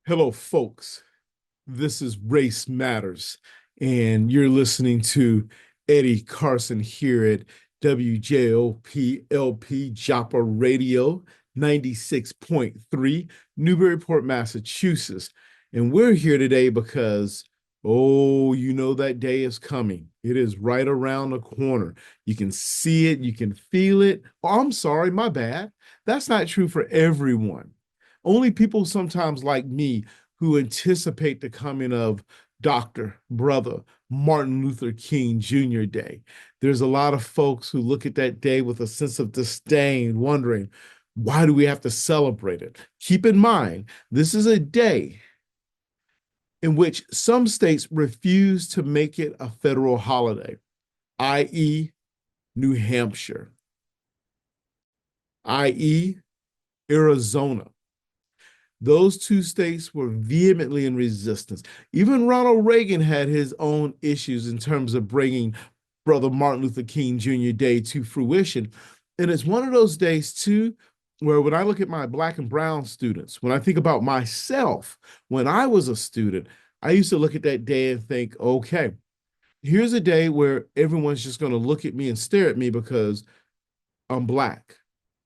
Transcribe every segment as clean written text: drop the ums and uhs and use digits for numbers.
Hello, folks. This is Race Matters, and you're listening to Eddie Carson here at WJOP LP Joppa Radio 96.3, Newburyport, Massachusetts. And we're here today because, oh, you know that day is coming. It is right around the corner. You can see it, you can feel it. Oh, I'm sorry, my bad. That's not true for everyone. Only people sometimes like me who anticipate the coming of Dr. Brother Martin Luther King Jr. Day. There's a lot of folks who look at that day with a sense of disdain, wondering, why do we have to celebrate it? Keep in mind, this is a day in which some states refuse to make it a federal holiday, i.e., New Hampshire, i.e., Arizona. Those two states were vehemently in resistance. Even Ronald Reagan had his own issues in terms of bringing Brother Martin Luther King Jr. Day to fruition. And it's one of those days, too, where when I look at my Black and brown students, when I think about myself, when I was a student, I used to look at that day and think, okay, here's a day where everyone's just going to look at me and stare at me because I'm Black.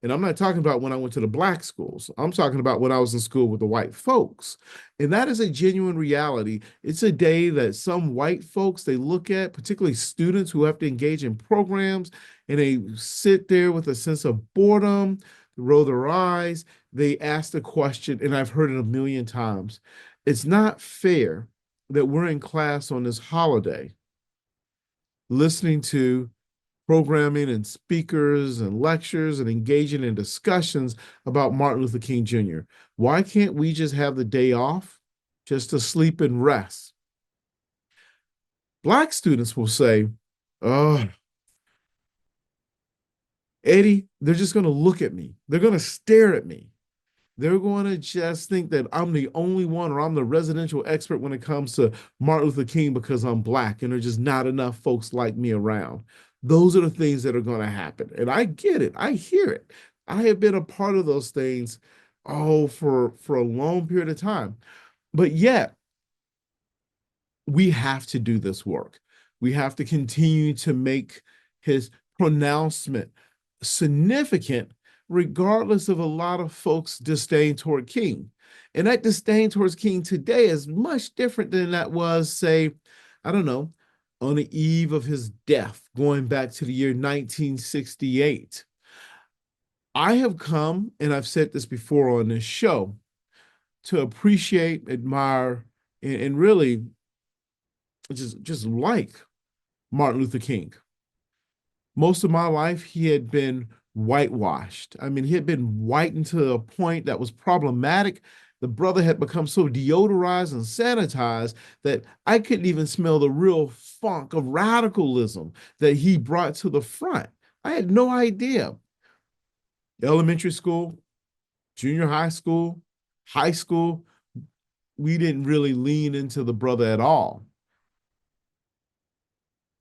And I'm not talking about when I went to the Black schools. I'm talking about when I was in school with the white folks. And that is a genuine reality. It's a day that some white folks, they look at, particularly students who have to engage in programs, and they sit there with a sense of boredom, roll their eyes. They ask the question, and I've heard it a million times. It's not fair that we're in class on this holiday listening to programming and speakers and lectures and engaging in discussions about Martin Luther King Jr. Why can't we just have the day off just to sleep and rest? Black students will say, oh, Eddie, they're just going to look at me. They're going to stare at me. They're going to just think that I'm the only one or I'm the residential expert when it comes to Martin Luther King because I'm Black and there's just not enough folks like me around. Those are the things that are going to happen. And I get it. I hear it. I have been a part of those things, for a long period of time. But yet, we have to do this work. We have to continue to make his pronouncement significant, regardless of a lot of folks' disdain toward King. And that disdain towards King today is much different than that was, say, I don't know, on the eve of his death, going back to the year 1968. I have come, and I've said this before on this show, to appreciate, admire, and really just like Martin Luther King. Most of my life, he had been whitewashed. I mean, he had been whitened to a point that was problematic. The brother had become so deodorized and sanitized that I couldn't even smell the real funk of radicalism that he brought to the front. I had no idea. Elementary school, junior high school, we didn't really lean into the brother at all.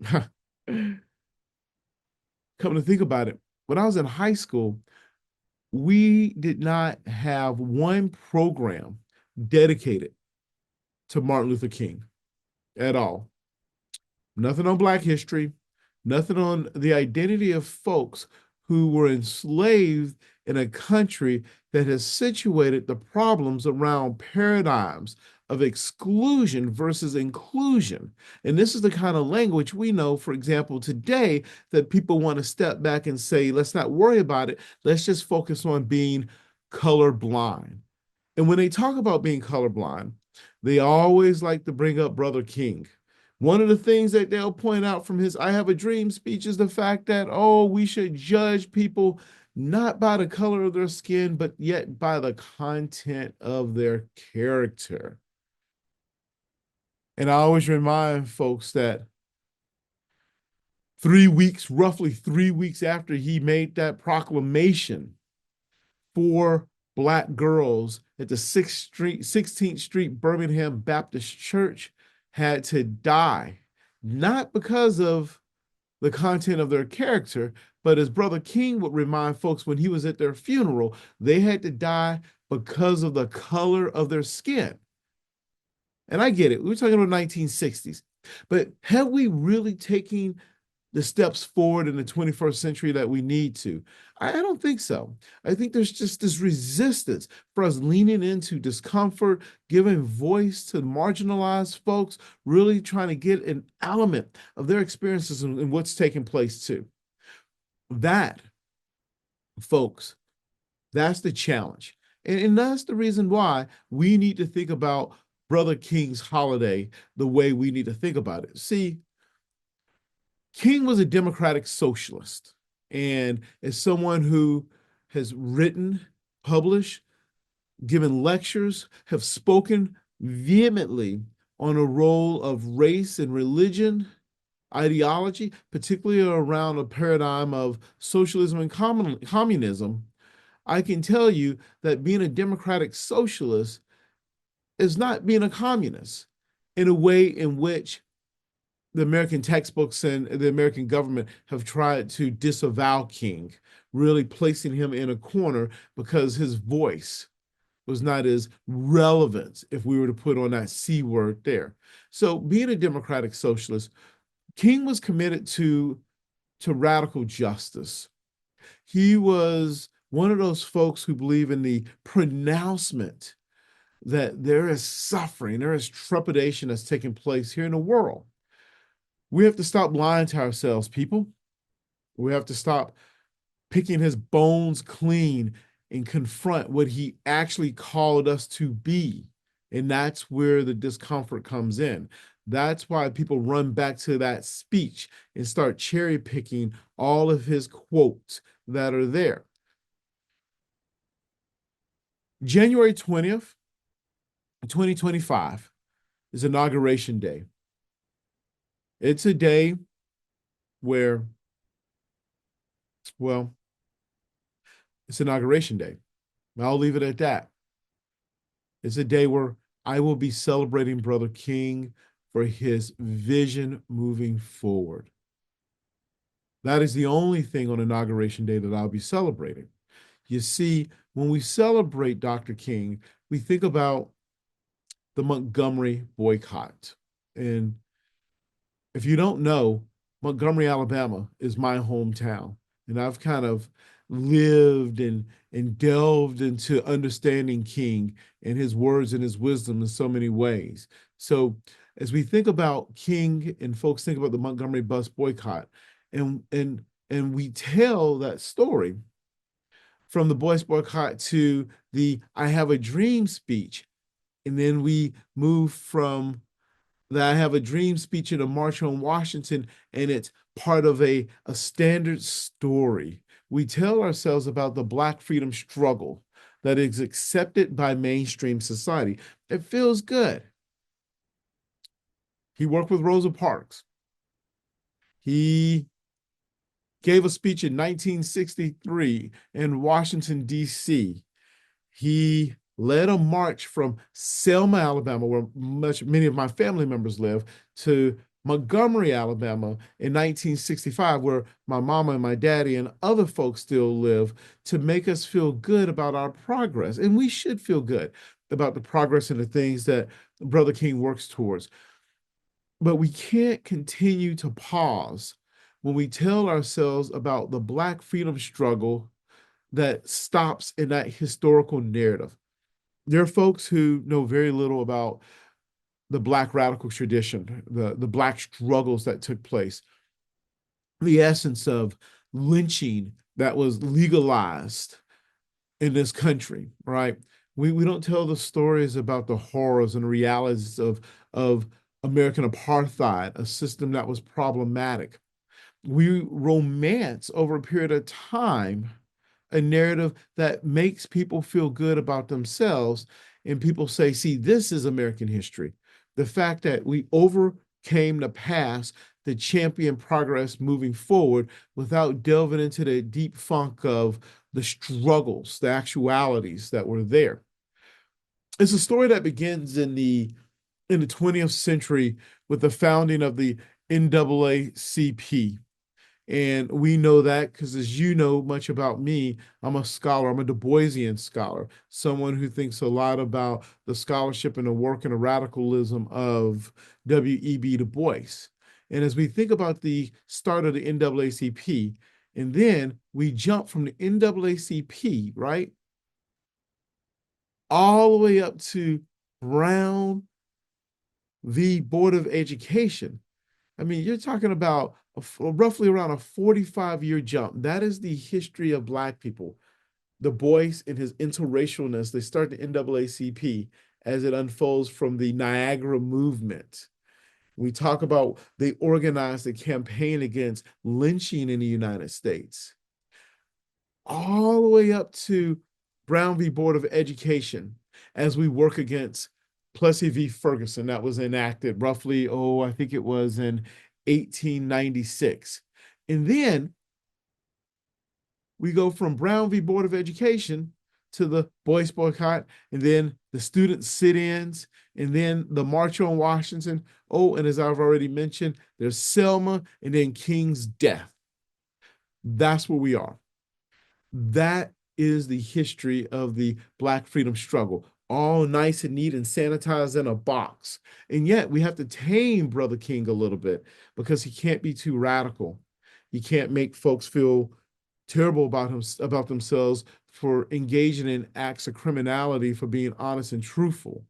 Come to think about it, when I was in high school, we did not have one program dedicated to Martin Luther King at all. Nothing on Black history, nothing on the identity of folks who were enslaved in a country that has situated the problems around paradigms of exclusion versus inclusion. And this is the kind of language we know, for example, today, that people want to step back and say, let's not worry about it. Let's just focus on being colorblind. And when they talk about being colorblind, they always like to bring up Brother King. One of the things that they'll point out from his I Have a Dream speech is the fact that, oh, we should judge people not by the color of their skin, but yet by the content of their character. And I always remind folks that roughly 3 weeks after he made that proclamation, 4 Black girls at the 16th Street Birmingham Baptist Church had to die, not because of the content of their character, but as Brother King would remind folks when he was at their funeral, they had to die because of the color of their skin. And I get it. We were talking about 1960s. But have we really taken the steps forward in the 21st century that we need to? I don't think so. I think there's just this resistance for us leaning into discomfort, giving voice to marginalized folks, really trying to get an element of their experiences and what's taking place too. That, folks, that's the challenge. And that's the reason why we need to think about Brother King's holiday the way we need to think about it. See, King was a democratic socialist. And as someone who has written, published, given lectures, have spoken vehemently on a role of race and religion ideology, particularly around a paradigm of socialism and communism, I can tell you that being a democratic socialist is not being a communist in a way in which the American textbooks and the American government have tried to disavow King, really placing him in a corner because his voice was not as relevant if we were to put on that C word there. So being a democratic socialist, King was committed to radical justice. He was one of those folks who believe in the pronouncement that there is suffering, there is trepidation that's taking place here in the world. We have to stop lying to ourselves, people. We have to stop picking his bones clean and confront what he actually called us to be. And that's where the discomfort comes in. That's why people run back to that speech and start cherry picking all of his quotes that are there. January 20th, 2025 is Inauguration Day. It's a day where, well, it's Inauguration Day. I'll leave it at that. It's a day where I will be celebrating Brother King for his vision moving forward. That is the only thing on Inauguration Day that I'll be celebrating. You see, when we celebrate Dr. King, we think about the Montgomery boycott. And if you don't know, Montgomery, Alabama is my hometown. And I've kind of lived and delved into understanding King and his words and his wisdom in so many ways. So as we think about King and folks think about the Montgomery bus boycott, and we tell that story from the bus boycott to the I Have a Dream speech, and then we move from that I Have a Dream speech in a March on Washington, and it's part of a standard story. We tell ourselves about the Black freedom struggle that is accepted by mainstream society. It feels good. He worked with Rosa Parks. He gave a speech in 1963 in Washington, D.C. He led a march from Selma, Alabama, where many of my family members live, to Montgomery, Alabama in 1965, where my mama and my daddy and other folks still live, to make us feel good about our progress. And we should feel good about the progress and the things that Brother King works towards. But we can't continue to pause when we tell ourselves about the Black freedom struggle that stops in that historical narrative. There are folks who know very little about the Black radical tradition, the Black struggles that took place, the essence of lynching that was legalized in this country, right? We don't tell the stories about the horrors and realities of American apartheid, a system that was problematic. We romance over a period of time a narrative that makes people feel good about themselves. And people say, see, this is American history. The fact that we overcame the past to champion progress moving forward without delving into the deep funk of the struggles, the actualities that were there. It's a story that begins in the 20th century with the founding of the NAACP. And we know that because, as you know much about me, I'm a scholar. I'm a Du Boisian scholar, someone who thinks a lot about the scholarship and the work and the radicalism of W.E.B. Du Bois. And as we think about the start of the NAACP, and then we jump from the NAACP, right, all the way up to Brown v. Board of Education. I mean, you're talking about roughly around a 45-year jump. That is the history of Black people. Du Bois and his interracialness, they start the NAACP as it unfolds from the Niagara movement. We talk about they organized a campaign against lynching in the United States, all the way up to Brown v. Board of Education as we work against Plessy v. Ferguson. That was enacted roughly, I think it was in 1896. And then we go from Brown v. Board of Education to the Boys boycott, and then the student sit-ins, and then the March on Washington. And as I've already mentioned, there's Selma, and then King's death. That's where we are. That is the history of the Black freedom struggle, all nice and neat and sanitized in a box. And yet we have to tame Brother King a little bit because he can't be too radical. He can't make folks feel terrible about themselves for engaging in acts of criminality, for being honest and truthful.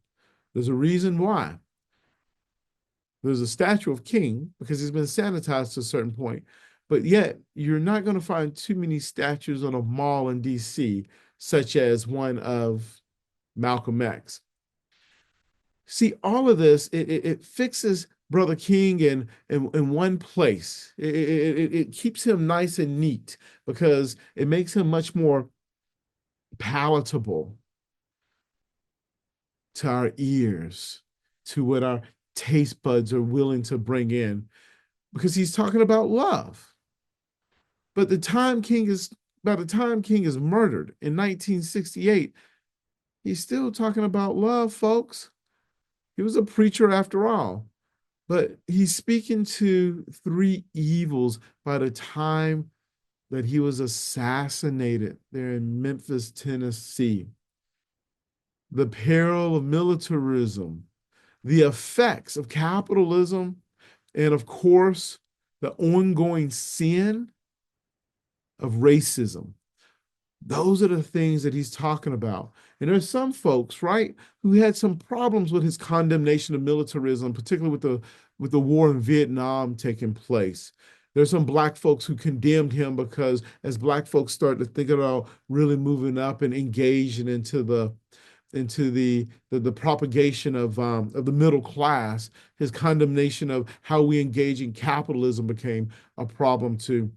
There's a reason why. There's a statue of King because he's been sanitized to a certain point. But yet, you're not going to find too many statues on a mall in DC, such as one of Malcolm X. See, all of this, it fixes Brother King in one place. It keeps him nice and neat because it makes him much more palatable to our ears, to what our taste buds are willing to bring in, because he's talking about love. But by the time King is murdered in 1968, he's still talking about love, folks. He was a preacher after all. But he's speaking to three evils by the time that he was assassinated there in Memphis, Tennessee. The peril of militarism, the effects of capitalism, and of course, the ongoing sin of racism. Those are the things that he's talking about. And there's some folks, right, who had some problems with his condemnation of militarism, particularly with the war in Vietnam taking place. There's some Black folks who condemned him because as Black folks start to think about really moving up and engaging into the propagation of the middle class, his condemnation of how we engage in capitalism became a problem too.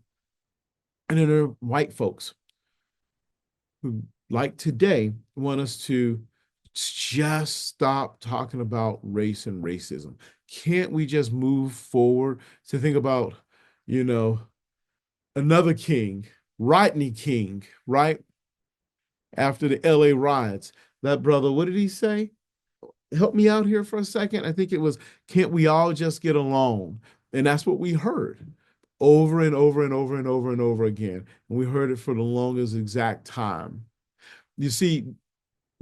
And then there are white folks who, like today, want us to just stop talking about race and racism. Can't we just move forward to think about, another King, Rodney King, right? After the LA riots, that brother, what did he say? Help me out here for a second. I think it was, can't we all just get along? And that's what we heard over and over and over and over and over again. And we heard it for the longest exact time. You see,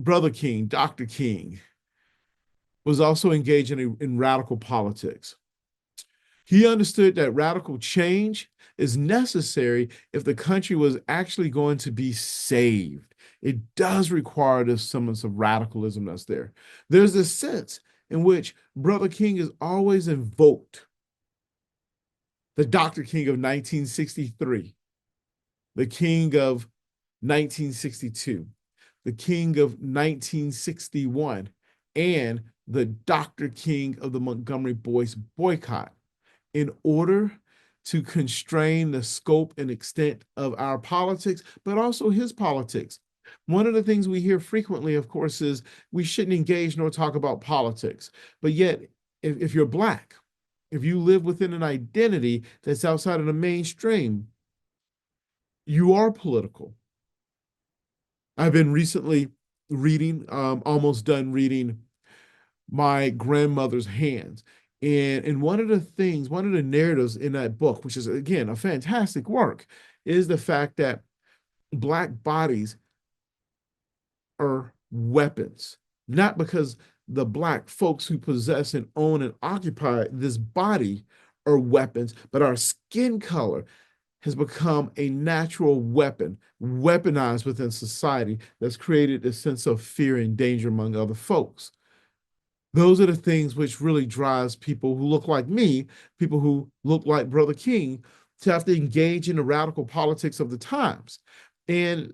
Brother King, Dr. King, was also engaged in radical politics. He understood that radical change is necessary if the country was actually going to be saved. It does require this semblance of radicalism that's there. There's this sense in which Brother King is always invoked. The Dr. King of 1963, the King of 1962, the King of 1961, and the Dr. King of the Montgomery Boys boycott, in order to constrain the scope and extent of our politics, but also his politics. One of the things we hear frequently, of course, is we shouldn't engage nor talk about politics. But yet, if you're Black, if you live within an identity that's outside of the mainstream, you are political. I've been recently reading, almost done reading My Grandmother's Hands. And one of the things, one of the narratives in that book, which is again a fantastic work, is the fact that Black bodies are weapons, not because the Black folks who possess and own and occupy this body are weapons, but our skin color has become a natural weapon, weaponized within society that's created a sense of fear and danger among other folks. Those are the things which really drives people who look like me, people who look like Brother King, to have to engage in the radical politics of the times. And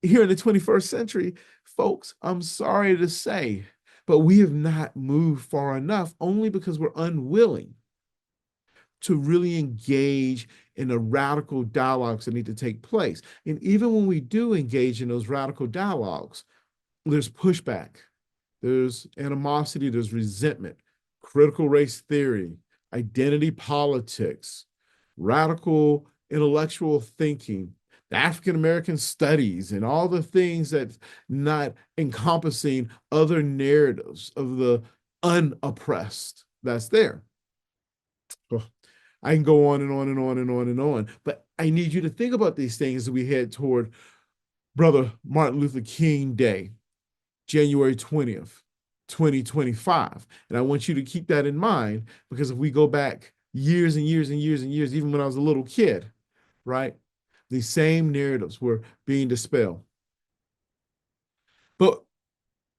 here in the 21st century, folks, I'm sorry to say, but we have not moved far enough only because we're unwilling to really engage in the radical dialogues that need to take place. And even when we do engage in those radical dialogues, there's pushback, there's animosity, there's resentment, critical race theory, identity politics, radical intellectual thinking, African American studies, and all the things that's not encompassing other narratives of the unoppressed that's there. Oh, I can go on and on and on and on and on, but I need you to think about these things as we head toward Brother Martin Luther King Day, January 20th, 2025. And I want you to keep that in mind, because if we go back years and years and years and years, even when I was a little kid, right, these same narratives were being dispelled. But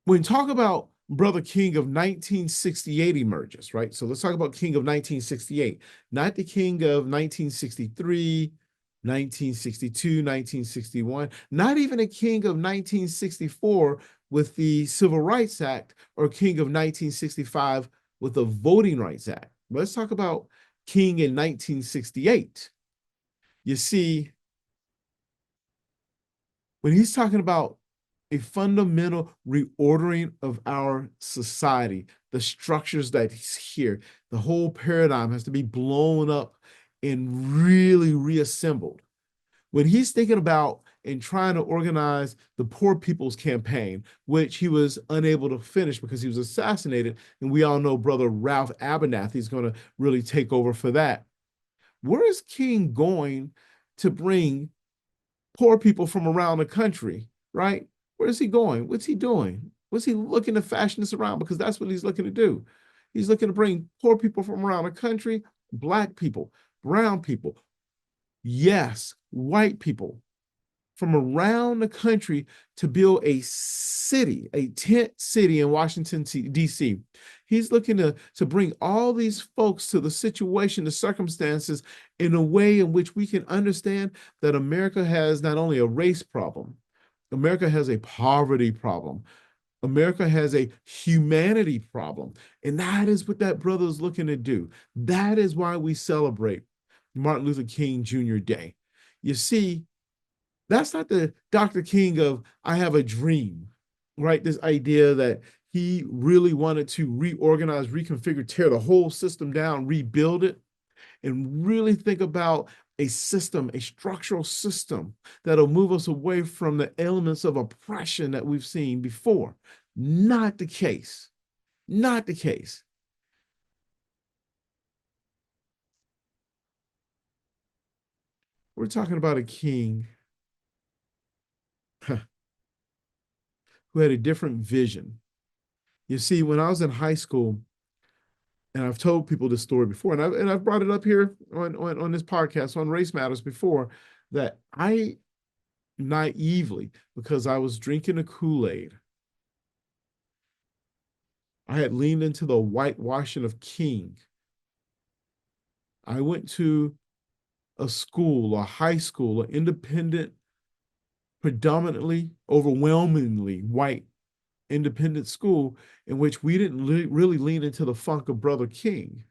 when talk about Brother King of 1968 emerges, right? So let's talk about King of 1968, not the King of 1963, 1962, 1961, not even a King of 1964 with the Civil Rights Act, or King of 1965 with the Voting Rights Act. Let's talk about King in 1968. You see, when he's talking about a fundamental reordering of our society, the structures that he's here, the whole paradigm has to be blown up and really reassembled. When he's thinking about and trying to organize the Poor People's Campaign, which he was unable to finish because he was assassinated, and we all know Brother Ralph Abernathy is going to really take over for that. Where is King going to bring poor people from around the country, right? Where is he going? What's he doing? What's he looking to fashion this around? Because that's what he's looking to do. He's looking to bring poor people from around the country, Black people, brown people, yes, white people from around the country, to build a city, a tent city in Washington, D.C. He's looking to bring all these folks to the situation, the circumstances, in a way in which we can understand that America has not only a race problem, America has a poverty problem, America has a humanity problem. And that is what that brother is looking to do. That is why we celebrate Martin Luther King Jr. Day. You see, that's not the Dr. King of I have a dream, right? This idea that he really wanted to reorganize, reconfigure, tear the whole system down, rebuild it, and really think about a system, a structural system that'll move us away from the elements of oppression that we've seen before. Not the case. Not the case. We're talking about a king who had a different vision. You see, when I was in high school, and I've told people this story before, and I've brought it up here on this podcast on Race Matters before, that I naively, because I was drinking a Kool-Aid, I had leaned into the whitewashing of King. I went to a school, a high school, an independent, predominantly, overwhelmingly white independent school, in which we didn't really lean into the funk of Brother King.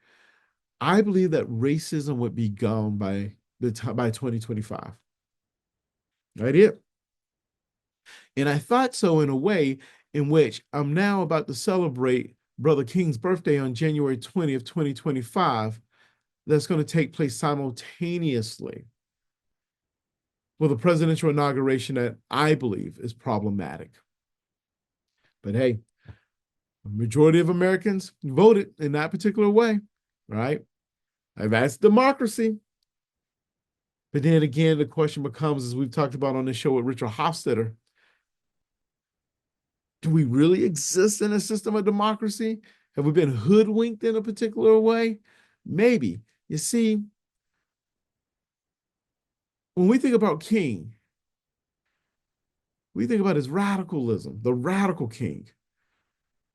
I believe that racism would be gone by the time by 2025. I did. And I thought so in a way in which I'm now about to celebrate Brother King's birthday on January 20th, 2025. That's going to take place simultaneously with a presidential inauguration that I believe is problematic. But hey, A majority of Americans voted in that particular way, right? And that's democracy. But then again, the question becomes, as we've talked about on this show with Richard Hofstadter, do we really exist in a system of democracy? Have we been hoodwinked in a particular way? Maybe. You see, when we think about King, we think about his radicalism, the radical king.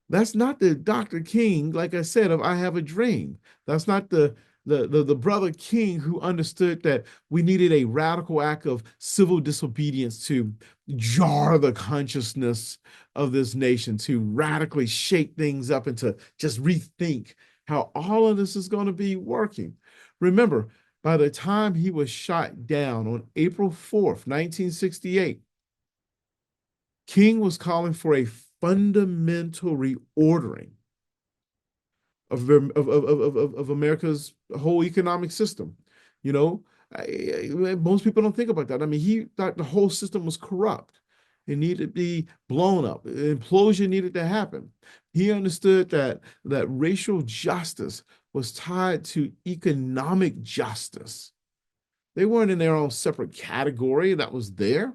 That's not the Dr. King, like I said, of I Have a Dream. That's not the brother King who understood that we needed a radical act of civil disobedience to jar the consciousness of this nation, to radically shake things up and to just rethink how all of this is going to be working. Remember, by the time he was shot down on April 4th, 1968, King was calling for a fundamental reordering of America's whole economic system. You know, most people don't think about that. I mean, he thought the whole system was corrupt. It needed to be blown up. An implosion needed to happen. He understood that racial justice was tied to economic justice. They weren't in their own separate category that was there,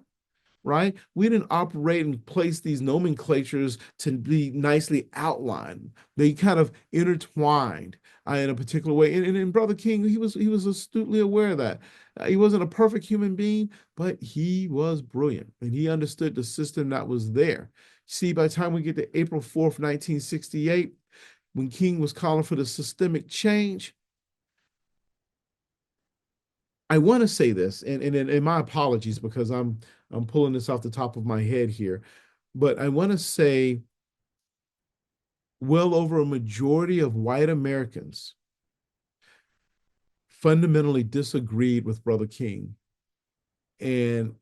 right? We didn't operate and place these nomenclatures to be nicely outlined. They kind of intertwined in a particular way. And Brother King, he was astutely aware of that. He wasn't a perfect human being, but he was brilliant, and he understood the system that was there. See, by the time we get to April 4th, 1968, when King was calling for the systemic change, I want to say this, and my apologies because I'm pulling this off the top of my head here, but I want to say well over a majority of white Americans fundamentally disagreed with Brother King. And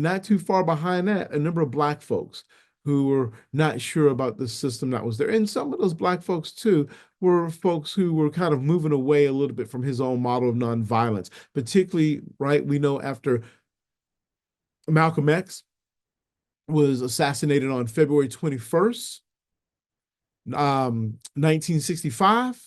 not too far behind that, a number of black folks who were not sure about the system that was there. And some of those black folks too were folks who were kind of moving away a little bit from his own model of nonviolence, particularly, right? We know after Malcolm X was assassinated on February 21st, 1965.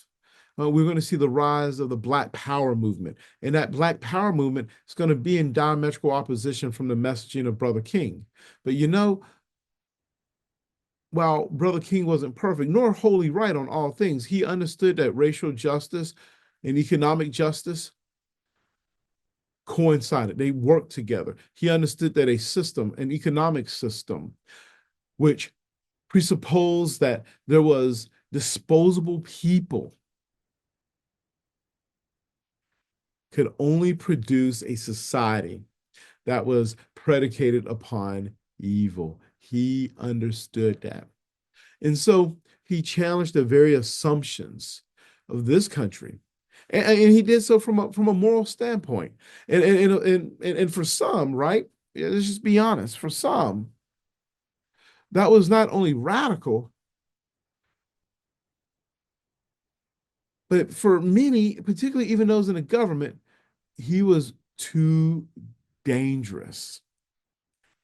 We're going to see the rise of the Black Power movement. And that Black Power movement is going to be in diametrical opposition from the messaging of Brother King. But you know, while Brother King wasn't perfect, nor wholly right on all things, he understood that racial justice and economic justice coincided. They worked together. He understood that a system, an economic system, which presupposed that there was disposable people, could only produce a society that was predicated upon evil. He understood that. And so he challenged the very assumptions of this country. And he did so from a moral standpoint. And for some, right? Let's just be honest, for some, that was not only radical, but for many, particularly even those in the government, he was too dangerous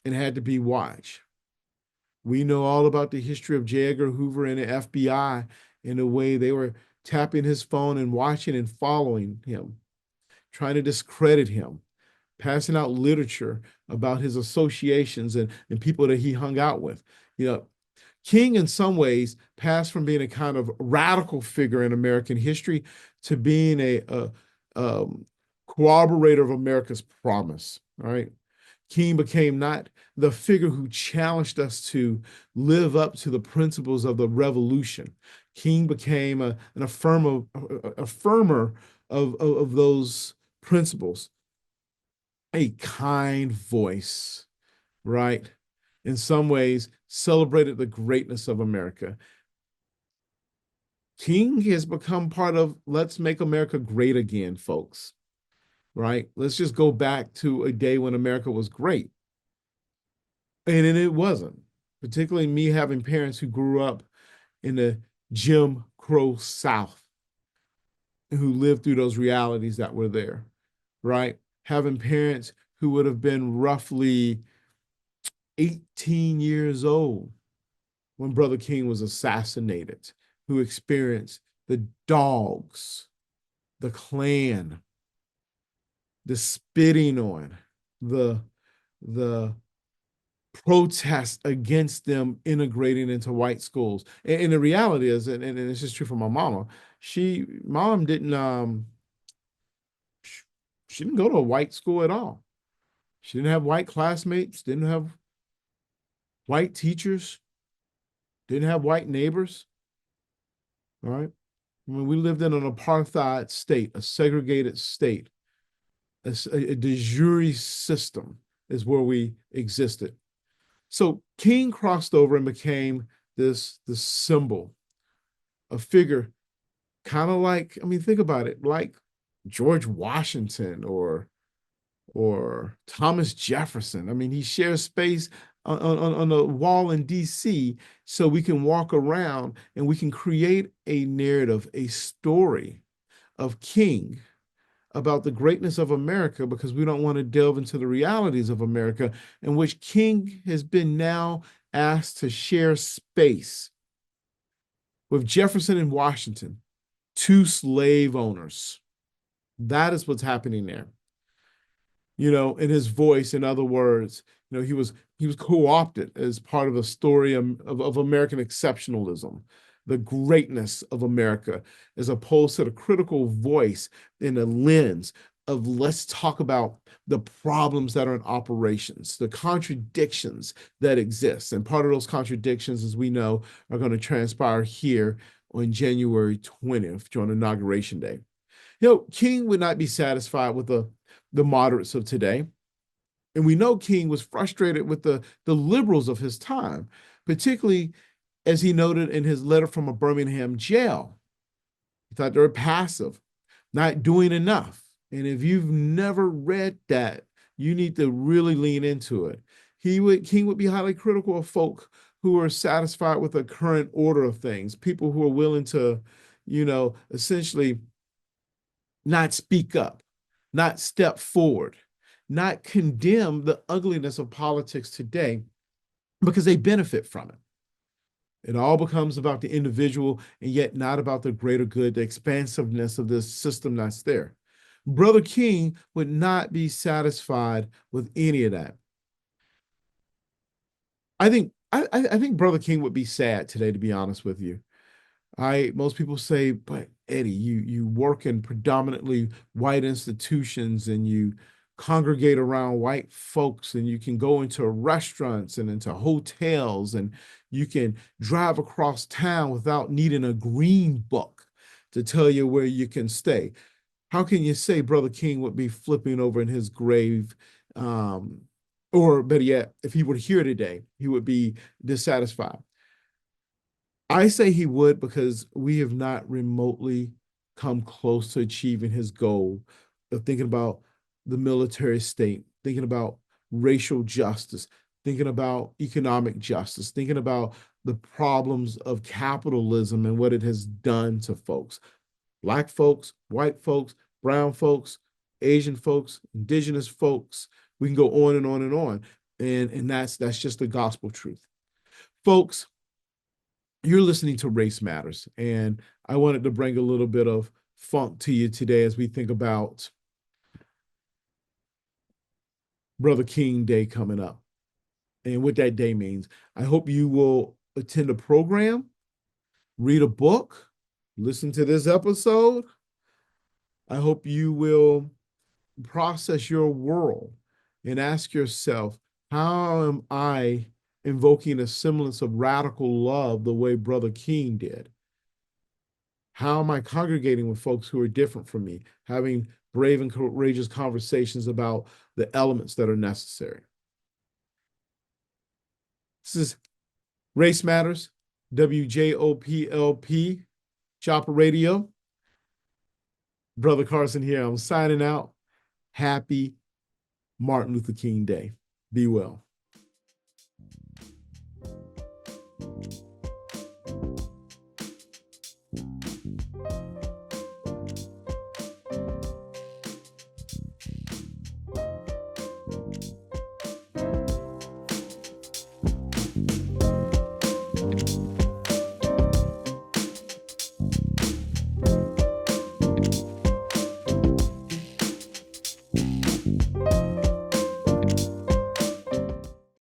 and had to be watched. We know all about the history of J. Edgar Hoover and the FBI in the way they were tapping his phone and watching and following him, trying to discredit him, passing out literature about his associations and people that he hung out with. You know, King, in some ways, passed from being a kind of radical figure in American history to being a corroborator of America's promise. All right. King became not the figure who challenged us to live up to the principles of the revolution. King became an affirmer of those principles, a kind voice, right? In some ways, celebrated the greatness of America. King has become part of Let's Make America Great Again, folks, right? Let's just go back to a day when America was great. And it wasn't, particularly me having parents who grew up in the Jim Crow South, who lived through those realities that were there, right? Having parents who would have been roughly 18 years old when Brother King was assassinated, who experienced the dogs, the Klan, the spitting on, the the protest against them integrating into white schools. And the reality is, and this is true for my mama, mom didn't she didn't go to a white school at all. She didn't have white classmates, didn't have white teachers, didn't have white neighbors. All right. I mean, we lived in an apartheid state, a segregated state, a de jure system is where we existed. So King crossed over and became this symbol, a figure, kind of like, I mean, think about it, like George Washington or Thomas Jefferson. I mean, he shares space on the wall in DC so we can walk around and we can create a narrative, a story of King about the greatness of America because we don't want to delve into the realities of America, in which King has been now asked to share space with Jefferson and Washington, two slave owners. That is what's happening there. In his voice, in other words, he was co-opted as part of a story of American exceptionalism, the greatness of America, as opposed to the critical voice in a lens of let's talk about the problems that are in operations, the contradictions that exist. And part of those contradictions, as we know, are going to transpire here on January 20th during Inauguration Day. King would not be satisfied with the moderates of today. And we know King was frustrated with the liberals of his time, particularly as he noted in his letter from a Birmingham jail. He thought they were passive, not doing enough. And if you've never read that, you need to really lean into it. King would be highly critical of folk who are satisfied with the current order of things, people who are willing to, essentially not speak up, not step forward, not condemn the ugliness of politics today because they benefit from it. It all becomes about the individual and yet not about the greater good, the expansiveness of this system that's there. Brother King would not be satisfied with any of that. I think Brother King would be sad today, to be honest with you. Most people say, but Eddie, you work in predominantly white institutions and you congregate around white folks and you can go into restaurants and into hotels and you can drive across town without needing a green book to tell you where you can stay. How can you say Brother King would be flipping over in his grave? Or better yet, if he were here today, he would be dissatisfied. I say he would because we have not remotely come close to achieving his goal of thinking about the military state, thinking about racial justice, thinking about economic justice, thinking about the problems of capitalism and what it has done to folks, Black folks, white folks, brown folks, Asian folks, indigenous folks. We can go on and on and on. And that's just the gospel truth. Folks, you're listening to Race Matters, and I wanted to bring a little bit of funk to you today as we think about Brother King Day coming up and what that day means. I hope you will attend a program, read a book, listen to this episode. I hope you will process your world and ask yourself, how am I invoking a semblance of radical love the way Brother King did? How am I congregating with folks who are different from me, having brave and courageous conversations about the elements that are necessary? This is Race Matters, WJOPLP, Chopper Radio. Brother Carson here. I'm signing out. Happy Martin Luther King Day. Be well.